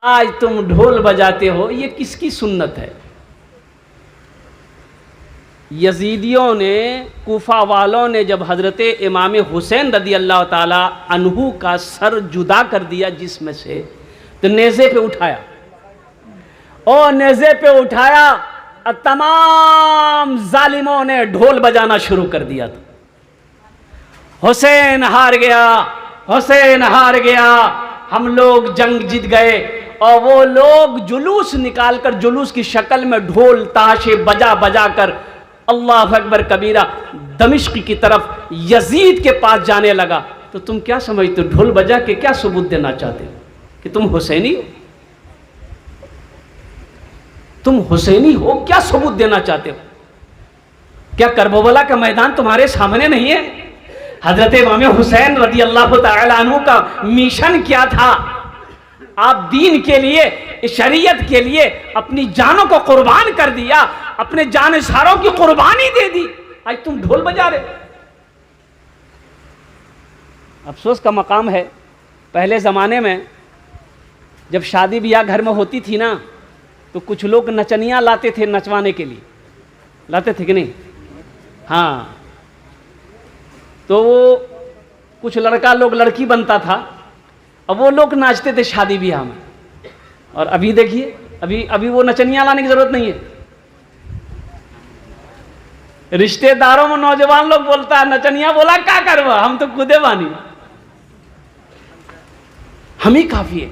आज तुम ढोल बजाते हो, ये किसकी सुन्नत है? यजीदियों ने, कूफा वालों ने जब हज़रत इमाम हुसैन रदी अल्लाह ताला अन्हु का सर जुदा कर दिया जिस्म से, तो नेज़े पे उठाया और नेज़े पे उठाया और तमाम जालिमों ने ढोल बजाना शुरू कर दिया था। हुसैन हार गया, हुसैन हार गया, हम लोग जंग जीत गए। और वो लोग जुलूस निकालकर, जुलूस की शक्ल में ढोल ताशे बजा बजा कर अल्लाह अकबर कबीरा दमिश्क की तरफ यजीद के पास जाने लगा। तो तुम क्या समझते हो, ढोल बजा के क्या सबूत देना चाहते हो कि तुम हुसैनी हो? तुम हुसैनी हो, क्या सबूत देना चाहते हो? क्या करबला का मैदान तुम्हारे सामने नहीं है? हजरत इमाम हुसैन रज़ी अल्लाह तआला अन्हु का मिशन क्या था? आप दीन के लिए, शरीयत के लिए अपनी जानों को कुर्बान कर दिया, अपने जानसारों की कुर्बानी दे दी। आज तुम ढोल बजा रहे। अफसोस का मकाम है, पहले ज़माने में जब शादी ब्याह घर में होती थी ना, तो कुछ लोग नचनियाँ लाते थे नचवाने के लिए, लाते थे कि नहीं? हाँ, तो वो कुछ लड़का लोग लड़की बनता था, अब वो लोग नाचते थे शादी ब्याह में। और अभी देखिए, अभी वो नचनियाँ लाने की ज़रूरत नहीं है। रिश्तेदारों में नौजवान लोग बोलता है नचनिया बोला क्या करवा, हम तो खुदे बानी, हम ही काफी है।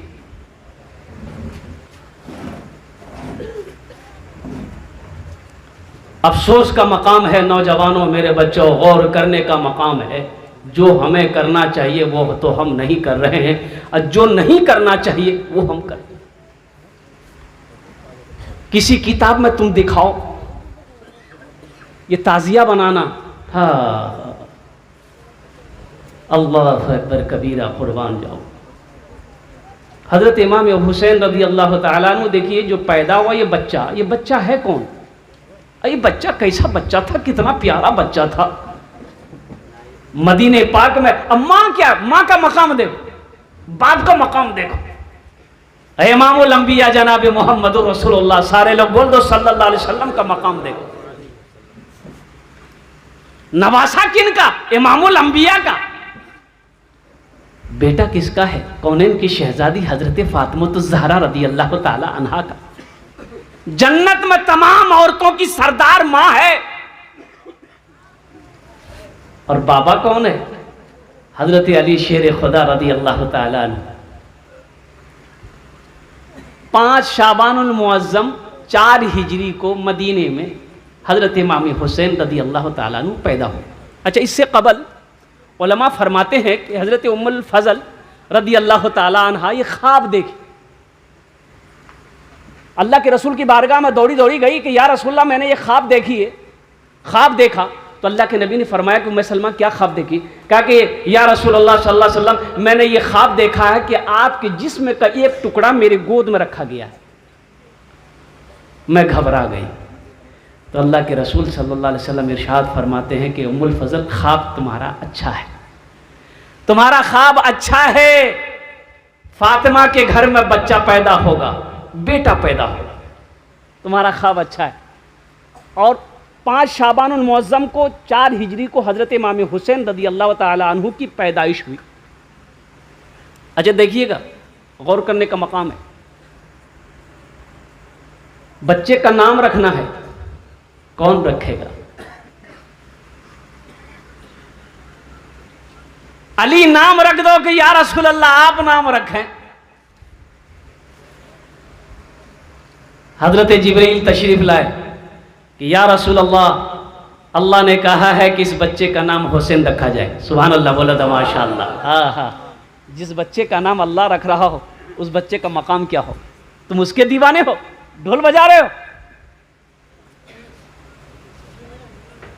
अफसोस का मकाम है नौजवानों, मेरे बच्चों, गौर करने का मकाम है। जो हमें करना चाहिए वो तो हम नहीं कर रहे हैं, और जो नहीं करना चाहिए वो हम कर रहे हैं। किसी किताब में तुम दिखाओ ये ताजिया बनाना, हाँ, अल्लाह अकबर कबीरा, कुर्बान जाओ। हजरत इमाम हुसैन रज़ी अल्लाह तआला अन्हु देखिए, जो पैदा हुआ ये बच्चा है कौन? ये बच्चा कैसा बच्चा था, कितना प्यारा बच्चा था। मदीने पाक में अब माँ का मकाम देखो, बाप का मकाम देखो। इमामुल अंबिया जनाब मोहम्मद रसूलुल्लाह, सारे लोग बोल दो सल्लल्लाहु अलैहि वसल्लम का मकाम देखो। नवासा किनका? इमामुल अंबिया का। बेटा किसका है? कौनैन की शहजादी हजरत फातिमातुज़ ज़हरा रज़ी अल्लाह ताला अन्हा का। जन्नत में तमाम औरतों की सरदार मां है। और बाबा कौन है? हजरत अली शेर खुदा रज़ी अल्लाह ताला अन्हु। 5 शाबानुल मुअज़्ज़म 4 हिजरी को मदीने में हजरत इमाम हुसैन रज़ी अल्लाह ताला अन्हु पैदा हुए। अच्छा, इससे कबल उलमा फरमाते हैं कि हजरत उम्मुल फज़ल रज़ी अल्लाह ताला अन्हा ये ख्वाब देखी। अल्लाह के रसूल की बारगाह में दौड़ी दौड़ी गई कि या रसूलल्लाह, मैंने ये ख्वाब देखी है। ख्वाब देखा तो अल्लाह के नबी ने फरमाया कि उम्मे सलमा क्या ख्वाब देखी? कहा कि या रसूलल्लाह सल्लल्लाहु अलैहि वसल्लम, मैंने ये ख्वाब देखा है कि आपके जिस्म का एक टुकड़ा मेरे गोद में रखा गया है। मैं घबरा गई। तो अल्लाह के रसूल सल्लल्लाहु अलैहि वसल्लम इरशाद फरमाते हैं कि उम्मुल फज़ल, ख्वाब तुम्हारा अच्छा है, तुम्हारा ख्वाब अच्छा है। फातिमा के घर में बच्चा पैदा होगा, बेटा पैदा होगा, तुम्हारा ख्वाब अच्छा है। और 5 शाबानुल मुअज़्ज़म को 4 हिजरी को हजरत इमाम हुसैन रज़ी अल्लाह ताला अन्हु की पैदाइश हुई। अच्छा देखिएगा, गौर करने का मकाम है। बच्चे का नाम रखना है, कौन रखेगा? अली नाम रख दो कि या रसूल अल्लाह आप नाम रखें। हजरत जिब्रील तशरीफ लाए कि या रसूल अल्लाह, अल्लाह ने कहा है कि इस बच्चे का नाम हुसैन रखा जाए। सुभान अल्लाह, बोला था माशाअल्लाह। हाँ हाँ, जिस बच्चे का नाम अल्लाह रख रहा हो उस बच्चे का मकाम क्या हो? तुम उसके दीवाने हो, ढोल बजा रहे हो,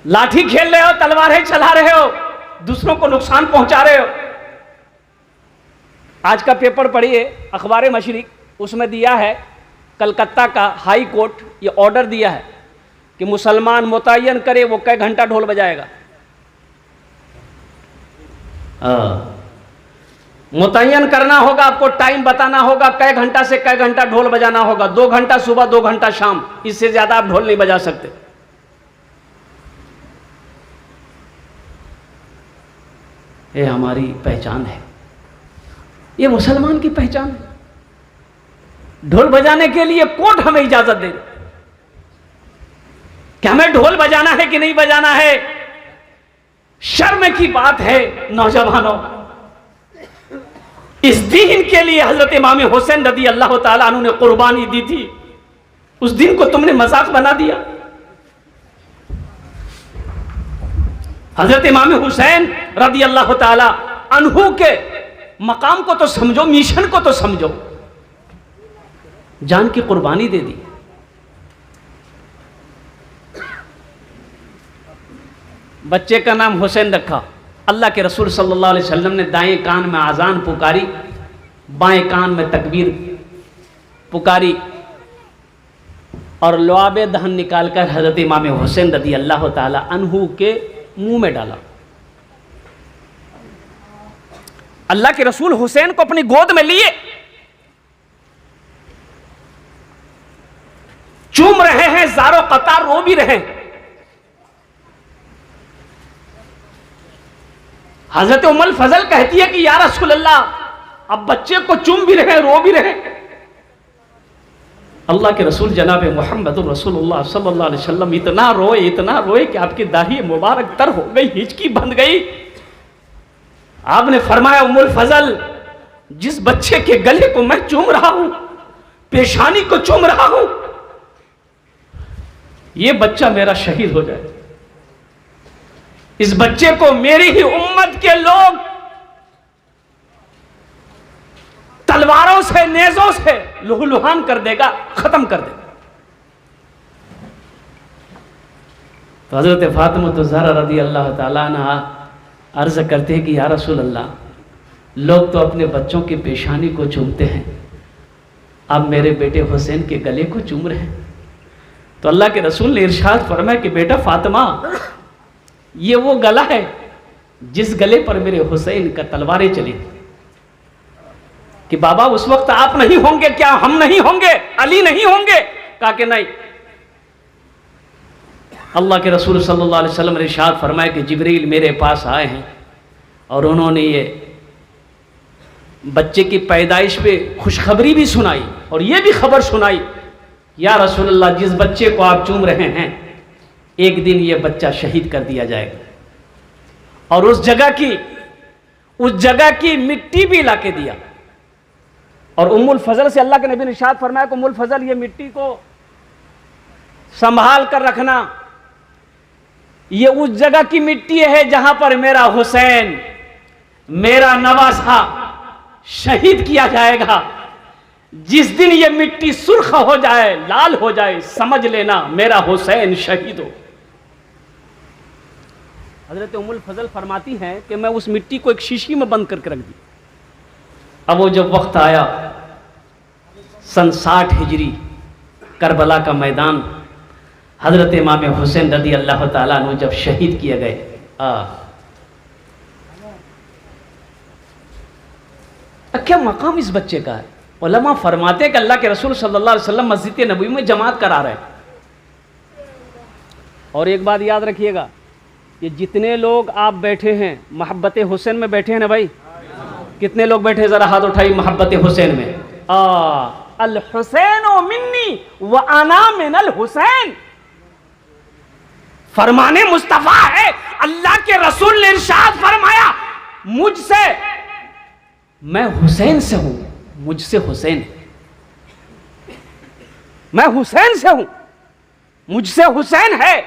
लाठी खेल रहे हो, तलवारें चला रहे हो, दूसरों को नुकसान पहुंचा रहे हो। आज का पेपर पढ़िए, अखबार मशरिक, उसमें दिया है कलकत्ता का हाई कोर्ट ये ऑर्डर दिया है कि मुसलमान मुतय्यन करे वो कई घंटा ढोल बजाएगा। मुतय्यन करना होगा, आपको टाइम बताना होगा, कै घंटा से कै घंटा ढोल बजाना होगा। 2 घंटा सुबह, 2 घंटा शाम, इससे ज्यादा आप ढोल नहीं बजा सकते। ये हमारी पहचान है, ये मुसलमान की पहचान है। ढोल बजाने के लिए कोर्ट हमें इजाजत दे कि हमें ढोल बजाना है कि नहीं बजाना है। शर्म की बात है नौजवानों, इस दीन के लिए हजरत इमाम हुसैन रदी अल्लाह ताला अन्हु ने कुर्बानी दी थी, उस दिन को तुमने मजाक बना दिया। हजरत इमाम हुसैन रदी अल्लाह ताला अन्हु के मकाम को तो समझो, मिशन को तो समझो, जान की कुर्बानी दे दी। बच्चे का नाम हुसैन रखा। अल्लाह के रसूल सल्लल्लाहु अलैहि वसल्लम ने दाएं कान में आज़ान पुकारी, बाएं कान में तकबीर पुकारी और लुआबे दहन निकालकर हजरत इमाम हुसैन रदी अल्लाह ताला अन्हु के मुंह में डाला। अल्लाह के रसूल हुसैन को अपनी गोद में लिए, चूम रहे हैं, ज़ारो कतार रो भी रहे हैं। हजरत उम्मुल फजल कहती है कि या रसूल अल्लाह, अब बच्चे को चूम भी रहे, रो भी रहे। अल्लाह के रसूल जनाब मोहम्मद रसूलुल्लाह सल्लल्लाहु अलैहि वसल्लम इतना रोए कि आपकी दाढ़ी मुबारक तर हो गई, हिचकी बंध गई। आपने फरमाया, उम्मुल फजल, जिस बच्चे के गले को मैं चूम रहा हूं, पेशानी को चूम रहा हूं, यह बच्चा मेरा शहीद हो जाए। इस बच्चे को मेरी ही उम्मत के लोग तलवारों से, नेज़ों से लुहलुहान कर देगा, खत्म कर देगा। तो हजरत फातिमा तो ज़हरा रदी अल्लाह ताला अन्हा अर्ज करते हैं कि या रसूल अल्लाह, लोग तो अपने बच्चों की पेशानी को चूमते हैं, अब मेरे बेटे हुसैन के गले को चूम रहे हैं। तो अल्लाह के रसूल ने इरशाद फरमाया कि बेटा फातिमा, ये वो गला है जिस गले पर मेरे हुसैन का तलवारें चली। कि बाबा उस वक्त आप नहीं होंगे क्या, हम नहीं होंगे, अली नहीं होंगे? कहा कि नहीं। अल्लाह के रसूल सल्लल्लाहु अलैहि वसल्लम ने इरशाद फरमाया कि जिब्रील मेरे पास आए हैं और उन्होंने ये बच्चे की पैदाइश पे खुशखबरी भी सुनाई और ये भी खबर सुनाई, या रसूल अल्लाह, जिस बच्चे को आप चूम रहे हैं, एक दिन ये बच्चा शहीद कर दिया जाएगा। और उस जगह की मिट्टी भी लाके दिया। और उम्मुल फजल से अल्लाह के नबी ने इरशाद फरमाया कि उम्मुल फजल, ये मिट्टी को संभाल कर रखना, ये उस जगह की मिट्टी है जहां पर मेरा हुसैन, मेरा नवासा शहीद किया जाएगा। जिस दिन ये मिट्टी सुर्ख हो जाए, लाल हो जाए, समझ लेना मेरा हुसैन शहीद हो। हजरत उम्मुल फजल फरमाती हैं कि मैं उस मिट्टी को एक शीशी में बंद करके रख दी। अब वो जब वक्त आया, सन 60 हिजरी, करबला का मैदान, हजरत इमाम हुसैन रदी अल्लाह ताला अन्हु जब शहीद किए गए, क्या मकाम इस बच्चे का है। उलमा फरमाते हैं कि अल्लाह के रसूल सल्लल्लाहु अलैहि वसल्लम मस्जिद नबवी में जमात करा रहे हैं। और एक बात याद रखिएगा, ये जितने लोग आप बैठे हैं मोहब्बत हुसैन में बैठे हैं ना भाई, कितने लोग बैठे, जरा हाथ उठाई मोहब्बत हुसैन में। अल हुसैन मिन्नी व अना मिनल हुसैन, फरमाने मुस्तफा है। अल्लाह के रसूल ने इरशाद फरमाया, मुझसे, मैं हुसैन से हूं, मुझसे हुसैन है, मैं हुसैन से हूं, मुझसे हुसैन है।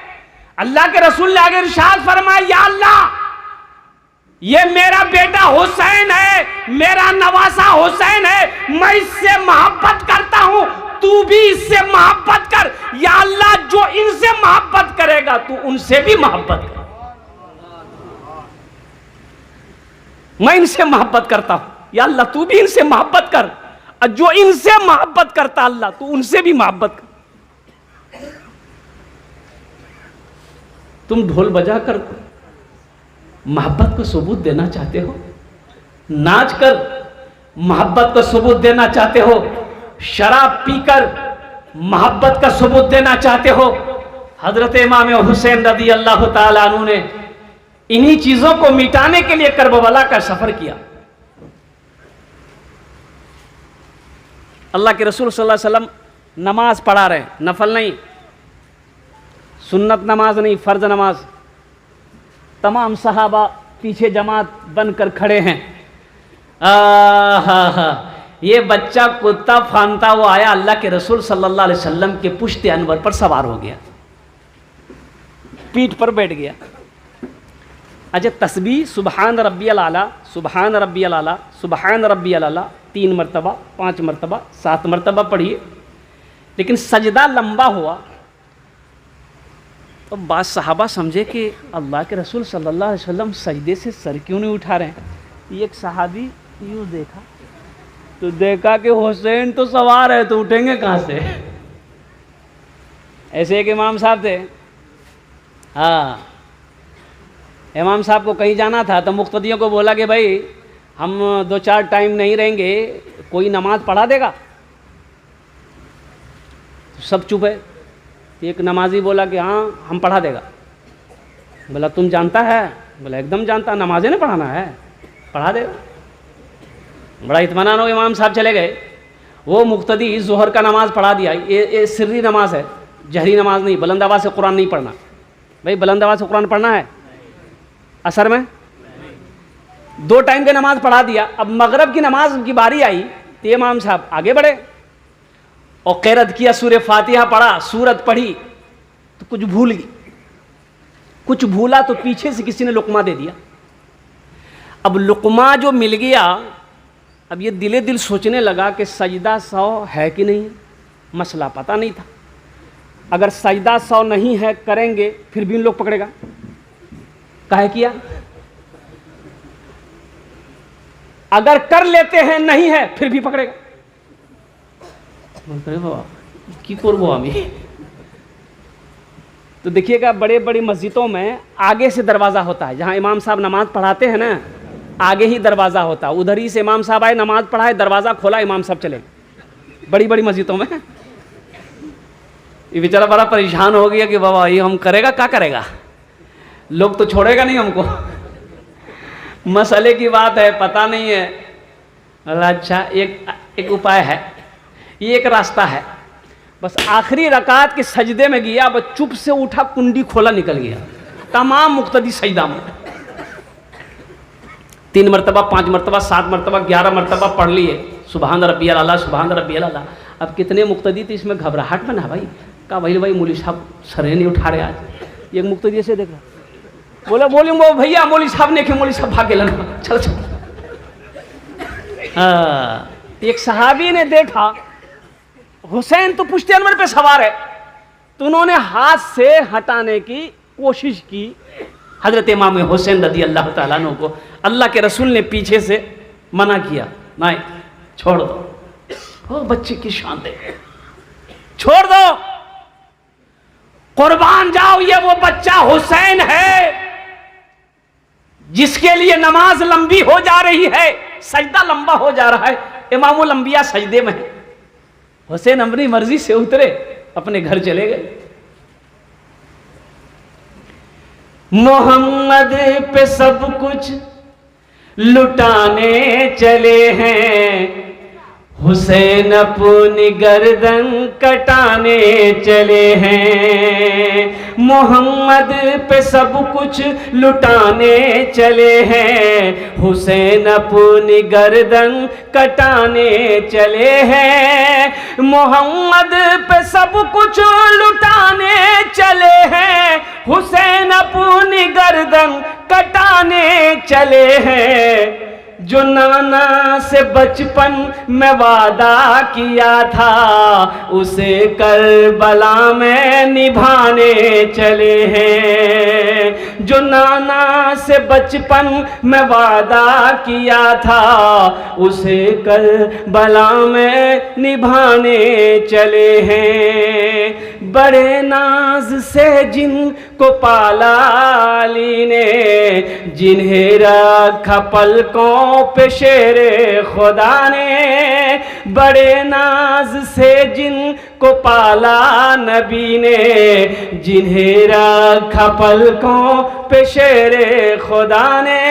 अल्लाह के रसूल ने आगे इरशाद फरमाया, या अल्लाह, ये मेरा बेटा हुसैन है, मेरा नवासा हुसैन है, मैं इससे मोहब्बत करता हूं, तू भी इससे मोहब्बत कर। या अल्लाह, जो इनसे मोहब्बत करेगा तू उनसे भी मोहब्बत कर। मैं इनसे मोहब्बत करता हूं, या अल्लाह तू भी इनसे मोहब्बत कर, और जो इनसे मोहब्बत करता अल्लाह तू उनसे भी मोहब्बत कर। तुम ढोल बजा कर मोहब्बत को सबूत देना चाहते हो, नाच कर मोहब्बत का सबूत देना चाहते हो, शराब पीकर मोहब्बत का सबूत देना चाहते हो। हजरत इमाम हुसैन रज़ी अल्लाह ताला अन्हु ने इन्हीं चीजों को मिटाने के लिए करबला का सफर किया। अल्लाह के रसूल सल्लल्लाहु अलैहि वसल्लम नमाज पढ़ा रहे, नफल नहीं, सुन्नत नमाज नहीं, फर्ज नमाज। तमाम सहाबा पीछे जमात बनकर खड़े हैं। ये बच्चा कुत्ता फानता हुआ आया, अल्लाह के रसूल सल्लल्लाहु अलैहि वसल्लम के पुश्ते अनवर पर सवार हो गया, पीठ पर बैठ गया। अच्छा, तस्बीह सुबहान रब्बियल आला, सुबहान रब्बियल आला, सुबहान रब्बियल आला 3 मरतबा, 5 मरतबा, 7 मरतबा पढ़िए, लेकिन सजदा लंबा हुआ। तो बाद सहाबा समझे कि अल्लाह के रसूल सल्लल्लाहु अलैहि वसल्लम सजदे से सर क्यों नहीं उठा रहे हैं। एक सहाबी यूँ देखा तो देखा कि हुसैन तो सवार है, तो उठेंगे कहाँ से। ऐसे एक इमाम साहब थे, हाँ, इमाम साहब को कहीं जाना था, तो मुक्तदियों को बोला कि भाई हम 2-4 टाइम नहीं रहेंगे, कोई नमाज पढ़ा देगा। सब चुप है। एक नमाजी बोला कि हाँ हम पढ़ा देगा। बोला तुम जानता है? बोला एकदम जानता, नमाजें नहीं पढ़ाना है, पढ़ा देगा। बड़ा इत्मीनान हो, इमाम साहब चले गए। वो मुक्तदी ज़ोहर का नमाज पढ़ा दिया। ये सिर्री नमाज है, जहरी नमाज नहीं, बुलंद आवाज़ से कुरान नहीं पढ़ना। भाई बुलंद आवाज़ से कुरान पढ़ना है असर में। 2 टाइम की नमाज पढ़ा दिया। अब मगरब की नमाज की बारी आई तो इमाम साहब आगे बढ़े और क़िरात किया, सूरह फातिहा पढ़ा, सूरत पढ़ी तो कुछ भूल गई, कुछ भूला तो पीछे से किसी ने लुक़मा दे दिया। अब लुक़मा जो मिल गया, अब ये दिले दिल सोचने लगा कि सजदा 100 है कि नहीं है, मसला पता नहीं था। अगर सजदा 100 नहीं है करेंगे फिर भी इन लोग पकड़ेगा, काहे किया। अगर कर लेते हैं नहीं है फिर भी पकड़ेगा। बाबा की करबो आमी। तो देखिएगा बड़े बड़ी मस्जिदों में आगे से दरवाज़ा होता है, जहाँ इमाम साहब नमाज पढ़ाते हैं ना, आगे ही दरवाज़ा होता है। उधर ही से इमाम साहब आए, नमाज पढ़ाए, दरवाज़ा खोला, इमाम साहब चले। बड़ी बड़ी मस्जिदों में ये बेचारा बड़ा परेशान हो गया कि बाबा ये हम करेगा, क्या करेगा, लोग तो छोड़ेगा नहीं हमको, मसले की बात है, पता नहीं है। अच्छा, एक उपाय है, ये एक रास्ता है। बस आखिरी रकात के सजदे में गया, बस चुप से उठा, कुंडी खोला, निकल गया। तमाम मुक्तदी सजदा में 3 मरतबा, 5 मरतबा, 7 मरतबा, 11 मरतबा पढ़ लिए, सुबहान रब्बियल आला, सुबहान रब्बियल आला। अब कितने मुक्तदी थे इसमें, घबराहट में ना भाई, कहा भाई मौली साहब सरे नहीं उठा रहे आज। एक मुक्तदी से देख रहा, बोला बोली वो भैया मौली साहब ने के, मौली साहब भागे लगा, चल चल। एक सहाबी ने देखा हुसैन तो पुश्ते अनवर पे सवार है, तो उन्होंने हाथ से हटाने की कोशिश की। हजरत इमाम हुसैन रज़ी अल्लाह ताला अन्हु को अल्लाह के रसूल ने पीछे से मना किया, नहीं छोड़ दो, ओ बच्चे की शान दे, छोड़ दो, कुर्बान जाओ, ये वो बच्चा हुसैन है जिसके लिए नमाज लंबी हो जा रही है, सजदा लंबा हो जा रहा है, इमामुल अंबिया सजदे में है। हुसैन अपनी मर्जी से उतरे, अपने घर चले गए। मोहम्मद पे सब कुछ लुटाने चले हैं, हुसैन अपनी गर्दन कटाने चले हैं। मोहम्मद पे सब कुछ लुटाने चले हैं, हुसैन अपनी गर्दन कटाने चले हैं। मोहम्मद पे सब कुछ लुटाने चले हैं, हुसैन अपनी गर्दन कटाने चले हैं। जो नाना से बचपन में वादा किया था, उसे करबला में निभाने चले हैं। जो नाना से बचपन में वादा किया था, उसे करबला में निभाने चले हैं। बड़े नाज से जिनको पाला अली ने, जिन्हें रखा पलकों पे शेरे खुदा ने, बड़े नाज से जिनको पाला नबी ने, जिन्हें रखा पलकों पे शेरे खुदा ने,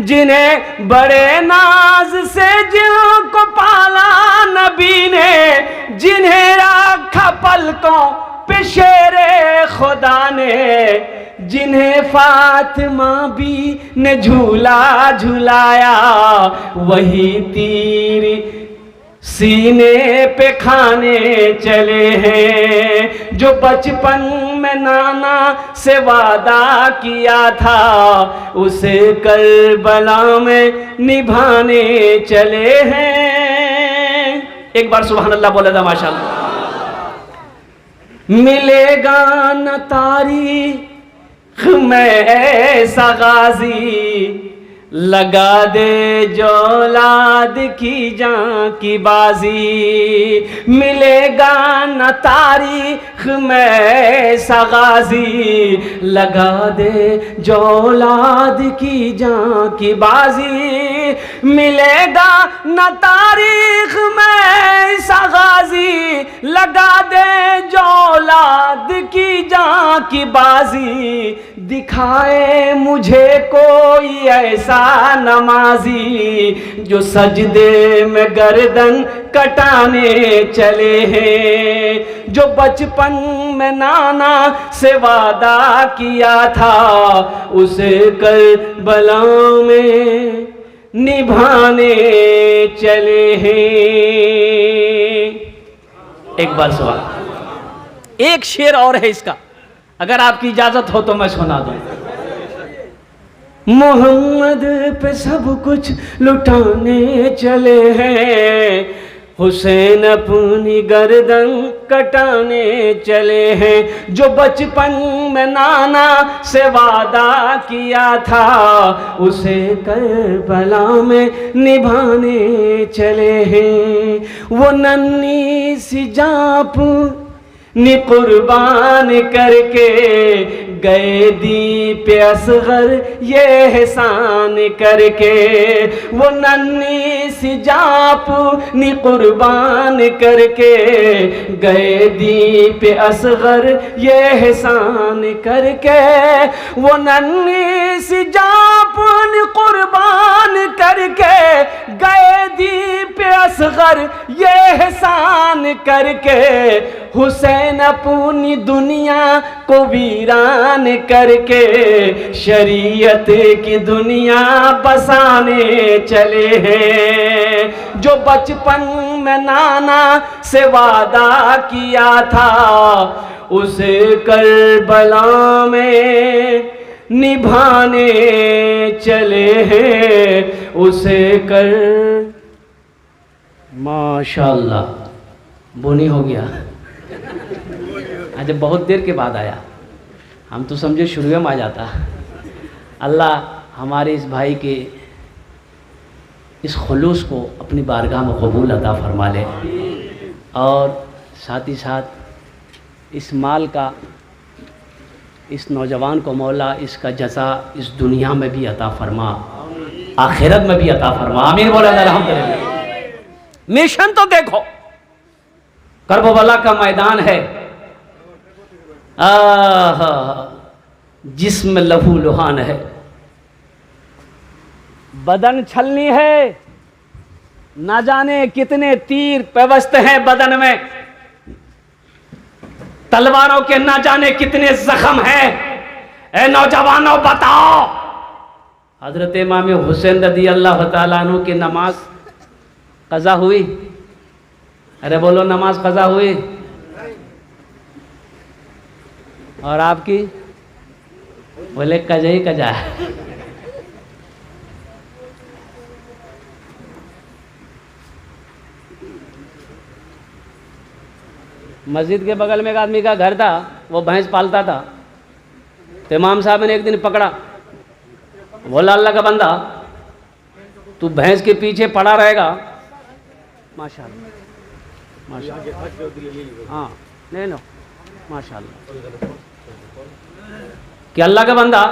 जिन्हें बड़े नाज से जिनको पाला नबी ने, जिन्हें रखा पलकों पे शेरे खुदा ने, जिन्हें फातिमा भी ने झूला झुलाया, वही तीर सीने पे खाने चले हैं, जो बचपन में नाना से वादा किया था, उसे करबला में निभाने चले हैं। एक बार सुभान अल्लाह बोले था माशाअल्लाह। मिलेगा न तारीख में ऐसा गाजी, लगा दे जो औलाद की जान की बाजी, मिलेगा न तारीख में ऐसा गाजी, लगा दे जो औलाद की जान की बाजी, मिलेगा न तारीख में ऐसा गाजी, लगा दे जो औलाद की जान की बाजी, दिखाए मुझे कोई ऐसा नमाजी, जो सजदे में गर्दन कटाने चले हैं, जो बचपन में नाना से वादा किया था, उसे करबला में निभाने चले हैं। एक बार सवाल, एक शेर और है इसका, अगर आपकी इजाजत हो तो मैं सुना दूं। मोहम्मद पे सब कुछ लुटाने चले हैं, हुसैन अपनी गर्दन कटाने चले हैं, जो बचपन में नाना से वादा किया था, उसे करबला में निभाने चले हैं। वो नन्ही सी जाप नि कुर्बान करके गए दीप असगर ये एहसान करके, वो नन्ही सी जाप नि कुर्बान करके गए दीप असगर ये एहसान करके, वो नन्ही सी जाप नि कुर्बान करके गए दीप असगर ये एहसान करके, हुसैन अपनी दुनिया को वीरान करके शरीयत की दुनिया बसाने चले हैं, जो बचपन में नाना से वादा किया था, उसे करबला में निभाने चले हैं, उसे कर माशाअल्लाह बोनी हो गया। आज बहुत देर के बाद आया, हम तो समझे शुरू में आ जाता। अल्लाह हमारे इस भाई के इस खुलूस को अपनी बारगाह में कबूल अता फरमा ले, और साथ ही साथ इस माल का इस नौजवान को मौला इसका जज़ा इस दुनिया में भी अता फरमा, आखिरत में भी अता फरमा। आमीन बोला अल्हम्दुलिल्लाह। मिशन तो देखो, करबला का मैदान है, जिस्म लहू लुहान है, बदन छलनी है, ना जाने कितने तीर पेवस्त हैं बदन में, तलवारों के ना जाने कितने जख्म हैं। ए नौजवानों बताओ, हजरत इमाम हुसैन रज़ी अल्लाह तआला अन्हु की नमाज कज़ा हुई? अरे बोलो, नमाज कज़ा हुई? और आपकी? बोले कज़ा ही कज़ा है। मस्जिद के बगल में एक आदमी का घर था, वो भैंस पालता था। तो इमाम साहब ने एक दिन पकड़ा, बोला अल्लाह का बंदा तू भैंस के पीछे पड़ा रहेगा, माशाअल्लाह माशाअल्लाह, हाँ ले लो, माशाअल्लाह। कि अल्लाह का बंदा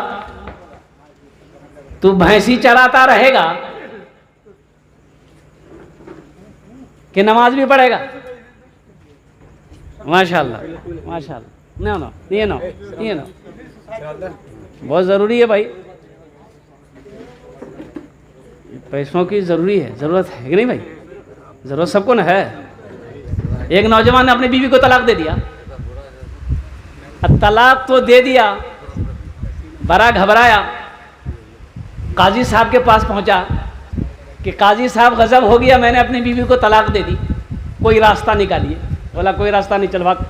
तू भैंसी चराता रहेगा कि नमाज भी पढ़ेगा? माशाअल्लाह माशाअल्लाह। नो नो ये नो ये नो, बहुत ज़रूरी है भाई, पैसों की ज़रूरी है, ज़रूरत है कि नहीं भाई? ज़रूरत सबको ना है। एक नौजवान ने अपनी बीवी को तलाक दे दिया। अब तलाक तो दे दिया, बड़ा घबराया, काजी साहब के पास पहुंचा कि काजी साहब गजब हो गया, मैंने अपनी बीवी को तलाक दे दी, कोई रास्ता निकालिए। बोला कोई रास्ता नहीं, चल भाग।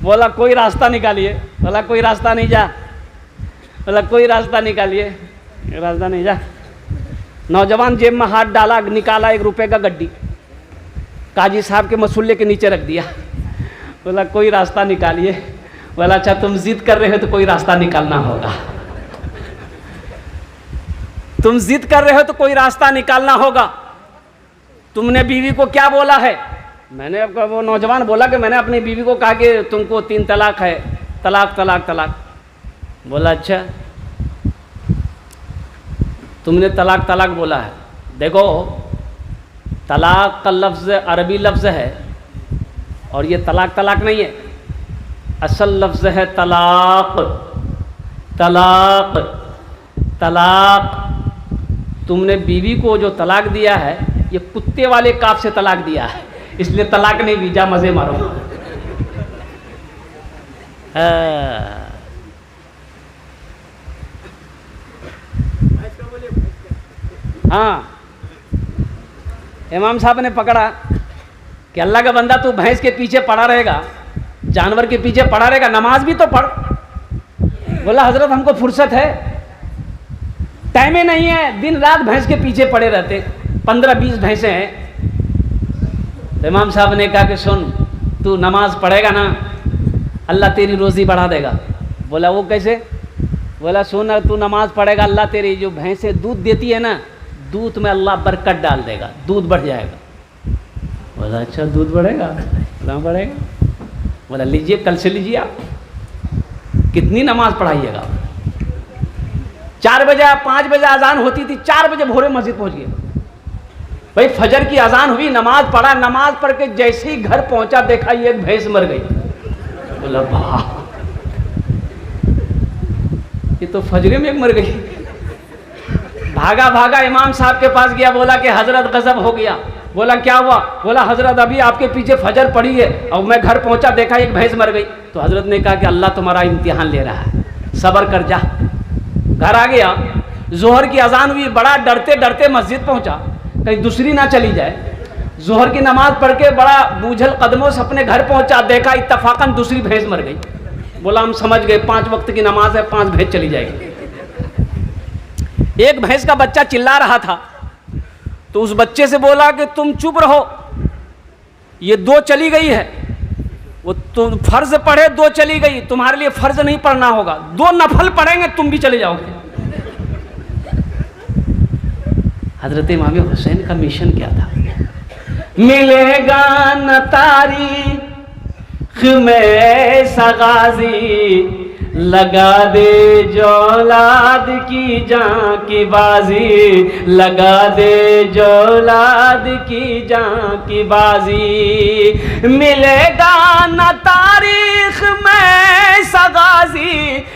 बोला कोई रास्ता निकालिए। बोला कोई रास्ता नहीं, जा। बोला कोई रास्ता निकालिए, रास्ता नहीं, जा। नौजवान जेब में हाथ डाला, निकाला 1 रुपए का गड्डी, काजी साहब के मसुल्ले के नीचे रख दिया। बोला कोई रास्ता निकालिए। बोला अच्छा तुम जिद कर रहे हो तो कोई रास्ता निकालना होगा, तुम जिद कर रहे हो तो कोई रास्ता निकालना होगा। तुमने बीवी को क्या बोला है? मैंने, वो नौजवान बोला कि मैंने अपनी बीवी को कहा कि तुमको 3 तलाक है, तलाक तलाक तलाक। बोला अच्छा तुमने तलाक तलाक बोला है। देखो तलाक का लफ्ज़ अरबी लफ्ज़ है और ये तलाक तलाक नहीं है, असल लफ्ज़ है तलाक। तलाक तलाक, तुमने बीवी को जो तलाक दिया है ये कुत्ते वाले काफ से तलाक दिया है, इसलिए तलाक नहीं दी, जा मज़े मारो। हाँ, इमाम साहब ने पकड़ा कि अल्लाह का बंदा तू भैंस के पीछे पड़ा रहेगा, जानवर के पीछे पड़ा रहेगा, नमाज भी तो पढ़। बोला हजरत हमको फुर्सत है, टाइम ही नहीं है, दिन रात भैंस के पीछे पड़े रहते, 15-20 भैंसें हैं। तो इमाम साहब ने कहा कि सुन, तू नमाज पढ़ेगा ना, अल्लाह तेरी रोज़ी बढ़ा देगा। बोला वो कैसे? बोला सुन, तू नमाज पढ़ेगा, अल्लाह तेरी जो भैंसें दूध देती है ना, दूध में अल्लाह बरकत डाल देगा, दूध बढ़ जाएगा। बोला अच्छा दूध बढ़ेगा, ना बढ़ेगा? बोला लीजिए, कल से लीजिए आप। कितनी नमाज पढ़ाइएगा? 4 बजे 5 बजे अजान होती थी, 4 बजे भोरे मस्जिद पहुंच गए भाई। फजर की अजान हुई, नमाज पढ़ा, नमाज पढ़ के जैसे ही घर पहुंचा देखा ये एक भैंस मर गई। बोला वाह, ये तो फजरे में एक मर गई। भागा भागा इमाम साहब के पास गया, बोला कि हजरत गजब हो गया। बोला क्या हुआ? बोला हजरत अभी आपके पीछे फजर पड़ी है और मैं घर पहुंचा देखा एक भैंस मर गई। तो हजरत ने कहा कि अल्लाह तुम्हारा इम्तिहान ले रहा है, सब्र कर जा। घर आ गया, जोहर की अजान हुई, बड़ा डरते डरते मस्जिद पहुंचा, कहीं दूसरी ना चली जाए। जोहर की नमाज पढ़ के बड़ा बूझल कदमों से अपने घर पहुंचा, देखा इत्तफाकन दूसरी भैंस मर गई। बोला हम समझ गए 5 वक्त की नमाज है, 5 भैंस चली जाएगी। एक भैंस का बच्चा चिल्ला रहा था, तो उस बच्चे से बोला कि तुम चुप रहो, ये 2 चली गई है, वो तुम फर्ज पढ़े 2 चली गई, तुम्हारे लिए फर्ज नहीं पढ़ना होगा, 2 नफल पढ़ेंगे तुम भी चले जाओगे। हजरत इमाम हुसैन का मिशन क्या था? मिलेगा न तारीख में सगाजी, लगा दे जो औलाद की जान की बाजी, लगा दे जो औलाद की जान की बाजी। मिलेगा न तारीख में सगाजी,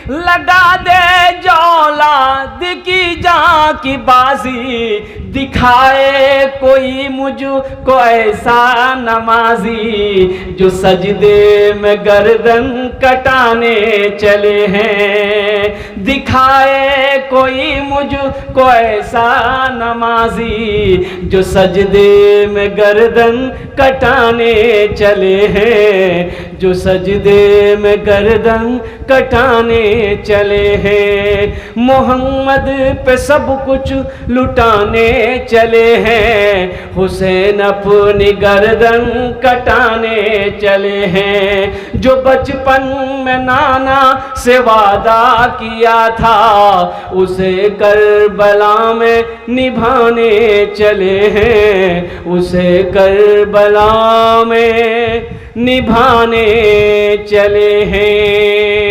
लगा दे जो औलाद की जान की बाजी। दिखाए कोई मुझको ऐसा नमाजी, जो सजदे में गर्दन कटाने चले हैं। दिखाए कोई मुझको ऐसा नमाजी, जो सजदे में गर्दन कटाने चले हैं, जो सजदे में गर्दन कटाने चले हैं। मोहम्मद पे सब कुछ लुटाने चले हैं, हुसैन अपनी गर्दन कटाने चले हैं। जो बचपन में नाना से वादा किया था, उसे करबला में निभाने चले हैं, उसे करबला में निभाने चले हैं।